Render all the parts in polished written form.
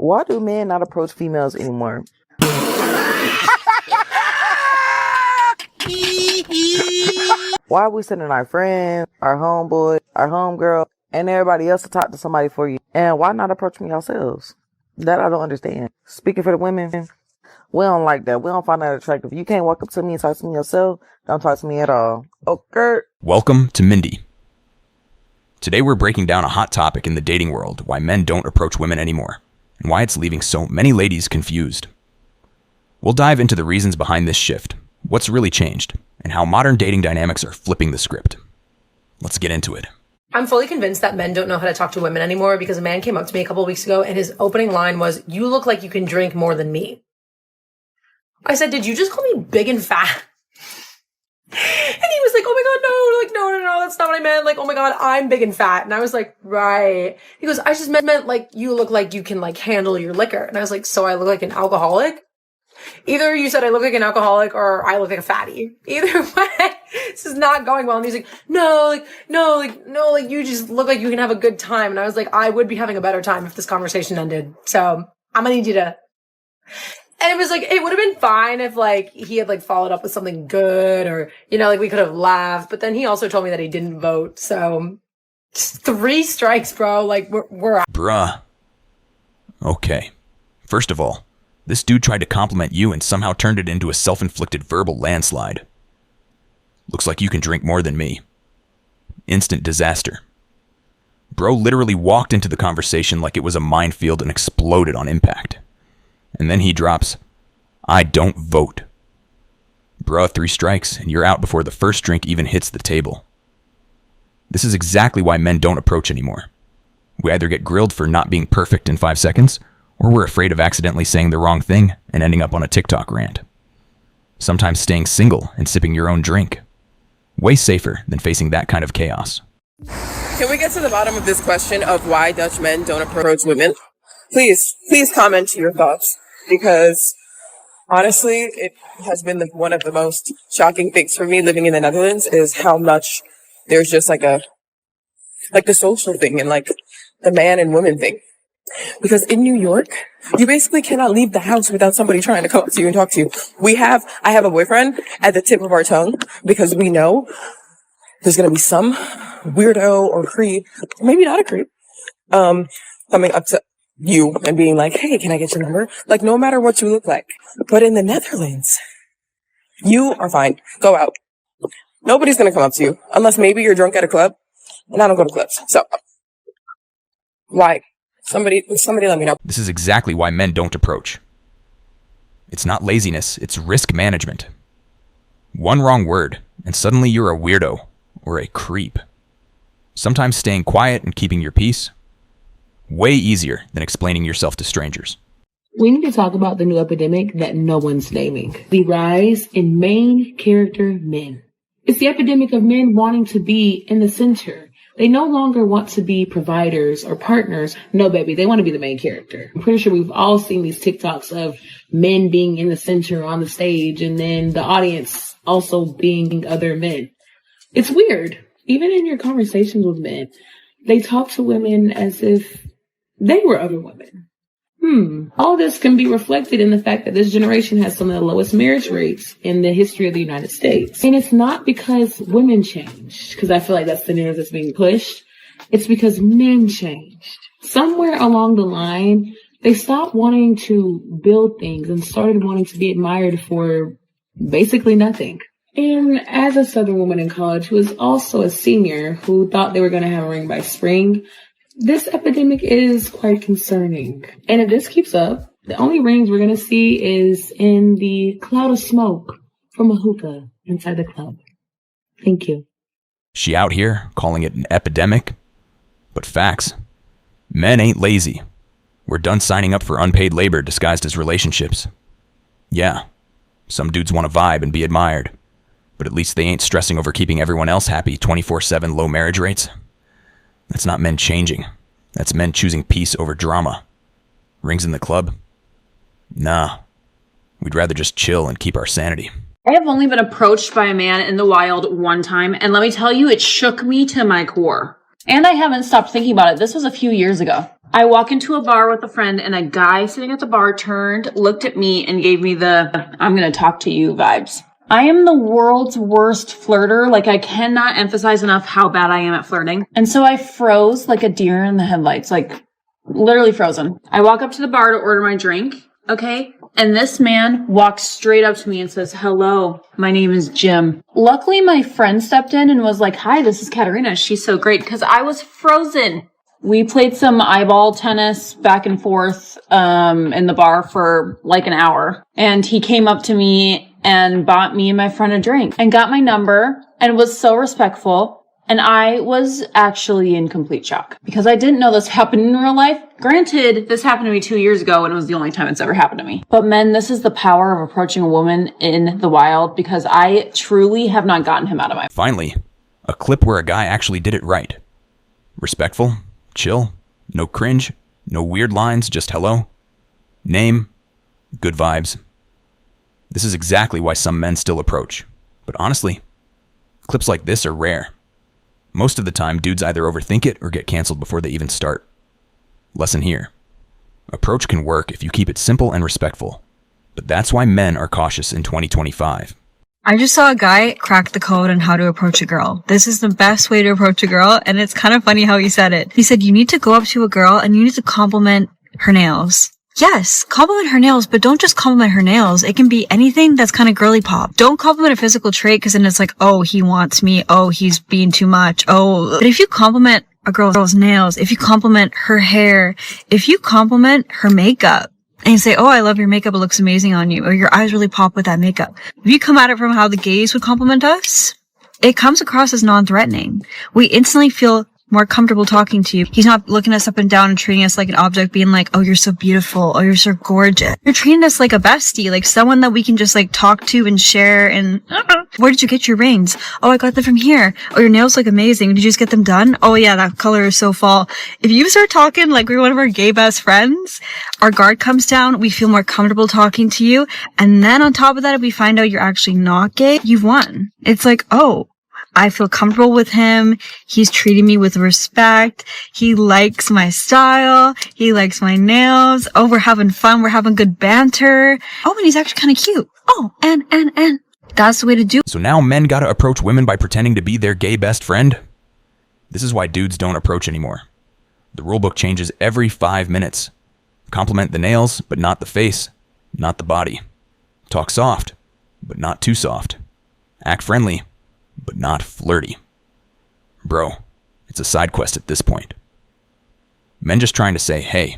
Why do men not approach females anymore? Why are we sending our friends, our homeboy, our homegirl, and everybody else to talk to somebody for you? And why not approach me ourselves? That I don't understand. Speaking for the women, we don't like that. We don't find that attractive. You can't walk up to me and talk to me yourself. Don't talk to me at all. Okay. Welcome to Mindy. Today we're breaking down a hot topic in the dating world, why men don't approach women anymore, and why it's leaving so many ladies confused. We'll dive into the reasons behind this shift, what's really changed, and how modern dating dynamics are flipping the script. Let's get into it. I'm fully convinced that men don't know how to talk to women anymore because a man came up to me a couple weeks ago and his opening line was, "You look like you can drink more than me." I said, "Did you just call me big and fat?" And he was like, "Oh my God, no, like, no, that's not what I meant. Like, oh my God, I'm big and fat." And I was like, right. He goes, "I just meant like, you look like you can like handle your liquor." And I was like, "So I look like an alcoholic?" Either you said I look like an alcoholic or I look like a fatty. Either way, this is not going well. And he's like, no, you just look like you can have a good time. And I was like, I would be having a better time if this conversation ended. So I'm gonna need you to. And it was like, it would have been fine if like he had like followed up with something good or, you know, like we could have laughed. But then he also told me that he didn't vote. So just 3 strikes, bro. Like we're out. Bruh. Okay. First of all, this dude tried to compliment you and somehow turned it into a self-inflicted verbal landslide. Looks like you can drink more than me. Instant disaster. Bro literally walked into the conversation like it was a minefield and exploded on impact. And then he drops, "I don't vote." Bruh, 3 strikes and you're out before the first drink even hits the table. This is exactly why men don't approach anymore. We either get grilled for not being perfect in 5 seconds, or we're afraid of accidentally saying the wrong thing and ending up on a TikTok rant. Sometimes staying single and sipping your own drink. Way safer than facing that kind of chaos. Can we get to the bottom of this question of why Dutch men don't approach women? Please comment your thoughts, because honestly, it has been one of the most shocking things for me living in the Netherlands is how much there's just like the social thing and like the man and woman thing. Because in New York, you basically cannot leave the house without somebody trying to come up to you and talk to you. I have a boyfriend at the tip of our tongue because we know there's going to be some weirdo or creep, maybe not a creep, coming up to you and being like, "Hey, can I get your number?" Like, no matter what you look like. But in the Netherlands, you are fine. Go out. Nobody's going to come up to you unless maybe you're drunk at a club, and I don't go to clubs. So, why? Somebody let me know. This is exactly why men don't approach. It's not laziness, it's risk management. One wrong word, and suddenly you're a weirdo or a creep. Sometimes staying quiet and keeping your peace, way easier than explaining yourself to strangers. We need to talk about the new epidemic that no one's naming. The rise in main character men. It's the epidemic of men wanting to be in the center. They no longer want to be providers or partners. No, baby, they want to be the main character. I'm pretty sure we've all seen these TikToks of men being in the center on the stage and then the audience also being other men. It's weird. Even in your conversations with men, they talk to women as if they were other women. All this can be reflected in the fact that this generation has some of the lowest marriage rates in the history of the United States. And it's not because women changed, because I feel like that's the narrative that's being pushed. It's because men changed. Somewhere along the line, they stopped wanting to build things and started wanting to be admired for basically nothing. And as a Southern woman in college who was also a senior who thought they were going to have a ring by spring, this epidemic is quite concerning. And if this keeps up, the only rings we're going to see is in the cloud of smoke from a hookah inside the club. Thank you. She out here calling it an epidemic? But facts. Men ain't lazy. We're done signing up for unpaid labor disguised as relationships. Yeah, some dudes want to vibe and be admired, but at least they ain't stressing over keeping everyone else happy 24/7 low marriage rates. That's not men changing. That's men choosing peace over drama. Rings in the club? Nah. We'd rather just chill and keep our sanity. I have only been approached by a man in the wild one time, and let me tell you, it shook me to my core. And I haven't stopped thinking about it. This was a few years ago. I walk into a bar with a friend and a guy sitting at the bar turned, looked at me, and gave me the I'm going to talk to you vibes. I am the world's worst flirter. Like, I cannot emphasize enough how bad I am at flirting. And so I froze like a deer in the headlights, like literally frozen. I walk up to the bar to order my drink. Okay. And this man walks straight up to me and says, hello, my name is Jim. Luckily, my friend stepped in and was like, hi, this is Katerina. She's so great, because I was frozen. We played some eyeball tennis back and forth in the bar for like an hour. And he came up to me and bought me and my friend a drink and got my number and was so respectful. And I was actually in complete shock because I didn't know this happened in real life. Granted, this happened to me 2 years ago and it was the only time it's ever happened to me. But men, this is the power of approaching a woman in the wild, because I truly have not gotten him out of my... Finally, a clip where a guy actually did it right. Respectful, chill, no cringe, no weird lines, just hello, name, good vibes. This is exactly why some men still approach. But honestly, clips like this are rare. Most of the time, dudes either overthink it or get canceled before they even start. Lesson here. Approach can work if you keep it simple and respectful. But that's why men are cautious in 2025. I just saw a guy crack the code on how to approach a girl. This is the best way to approach a girl, and it's kind of funny how he said it. He said, you need to go up to a girl and you need to compliment her nails. Yes, compliment her nails, but don't just compliment her nails. It can be anything that's kind of girly pop. Don't compliment a physical trait, because then it's like, oh, he wants me. Oh, he's being too much. Oh, but if you compliment a girl's nails, if you compliment her hair, if you compliment her makeup, and you say, oh, I love your makeup, it looks amazing on you, or your eyes really pop with that makeup. If you come at it from how the gays would compliment us, it comes across as non-threatening. We instantly feel more comfortable talking to you. He's not looking us up and down and treating us like an object, being like, oh, you're so beautiful. Oh, you're so gorgeous. You're treating us like a bestie, like someone that we can just like talk to and share. And where did you get your rings? Oh, I got them from here. Oh, your nails look amazing. Did you just get them done? Oh yeah, that color is so fall. If you start talking like we're one of our gay best friends, our guard comes down. We feel more comfortable talking to you. And then on top of that, if we find out you're actually not gay, you've won. It's like, oh, I feel comfortable with him. He's treating me with respect. He likes my style. He likes my nails. Oh, we're having fun. We're having good banter. Oh, and he's actually kind of cute. Oh, and that's the way to do it. So now men gotta approach women by pretending to be their gay best friend? This is why dudes don't approach anymore. The rulebook changes every 5 minutes. Compliment the nails, but not the face, not the body. Talk soft, but not too soft. Act friendly, but not flirty. Bro, it's a side quest at this point. Men just trying to say, hey,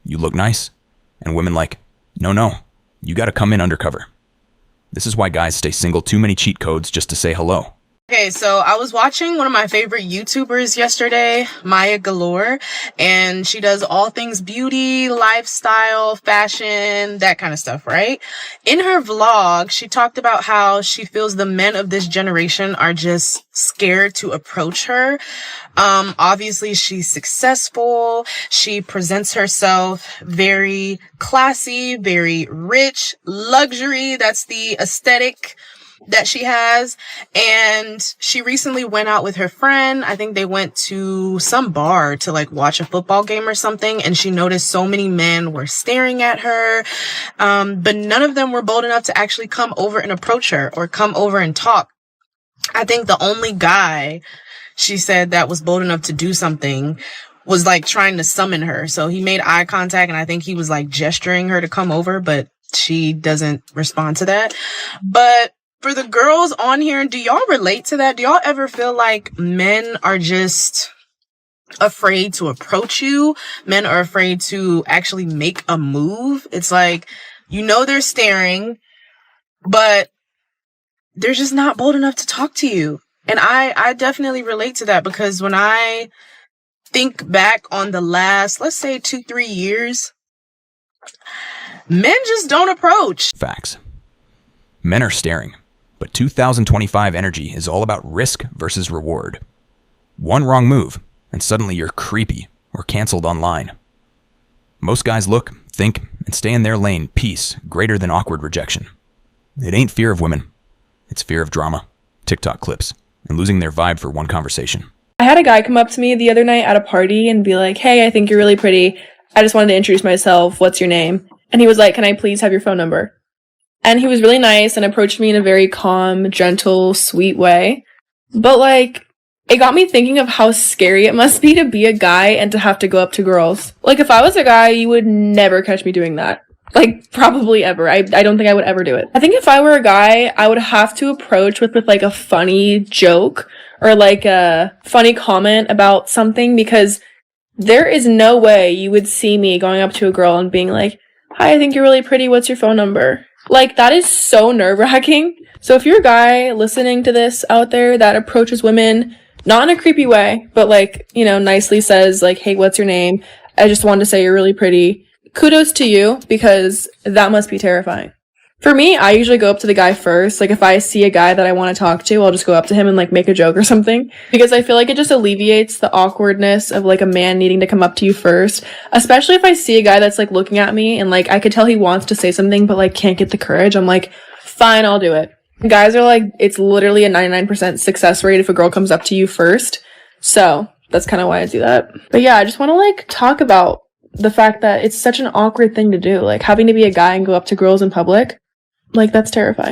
you look nice. And women like, no, you gotta come in undercover. This is why guys stay single too many cheat codes just to say hello. Okay, so I was watching one of my favorite YouTubers yesterday, Maya Galore, and she does all things beauty, lifestyle, fashion, that kind of stuff, right? In her vlog, she talked about how she feels the men of this generation are just scared to approach her. Obviously she's successful. She presents herself very classy, very rich, luxury. That's the aesthetic that she has. And she recently went out with her friend. I think they went to some bar to like watch a football game or something. And she noticed so many men were staring at her. But none of them were bold enough to actually come over and approach her or come over and talk. I think the only guy, she said, that was bold enough to do something was like trying to summon her. So he made eye contact and I think he was like gesturing her to come over, but she doesn't respond to that. But for the girls on here, do y'all relate to that? Do y'all ever feel like men are just afraid to approach you? Men are afraid to actually make a move? It's like, you know, they're staring, but they're just not bold enough to talk to you. And I definitely relate to that, because when I think back on the last, let's say 2-3 years, men just don't approach. Facts. Men are staring. But 2025 energy is all about risk versus reward. One wrong move, and suddenly you're creepy or canceled online. Most guys look, think, and stay in their lane peace greater than awkward rejection. It ain't fear of women. It's fear of drama, TikTok clips, and losing their vibe for one conversation. I had a guy come up to me the other night at a party and be like, hey, I think you're really pretty. I just wanted to introduce myself. What's your name? And he was like, can I please have your phone number? And he was really nice and approached me in a very calm, gentle, sweet way. But like, it got me thinking of how scary it must be to be a guy and to have to go up to girls. Like, if I was a guy, you would never catch me doing that. Like, probably ever. I don't think I would ever do it. I think if I were a guy, I would have to approach with like a funny joke or like a funny comment about something, because there is no way you would see me going up to a girl and being like, hi, I think you're really pretty. What's your phone number? Like, that is so nerve-wracking. So if you're a guy listening to this out there that approaches women, not in a creepy way, but like, you know, nicely says like, hey, what's your name? I just wanted to say you're really pretty. Kudos to you, because that must be terrifying. For me, I usually go up to the guy first. Like, if I see a guy that I want to talk to, I'll just go up to him and like make a joke or something, because I feel like it just alleviates the awkwardness of like a man needing to come up to you first, especially if I see a guy that's like looking at me and like I could tell he wants to say something but like can't get the courage. I'm like, fine, I'll do it. Guys are like, it's literally a 99% success rate if a girl comes up to you first. So that's kind of why I do that. But yeah, I just want to like talk about the fact that it's such an awkward thing to do. Like, having to be a guy and go up to girls in public, like, that's terrifying.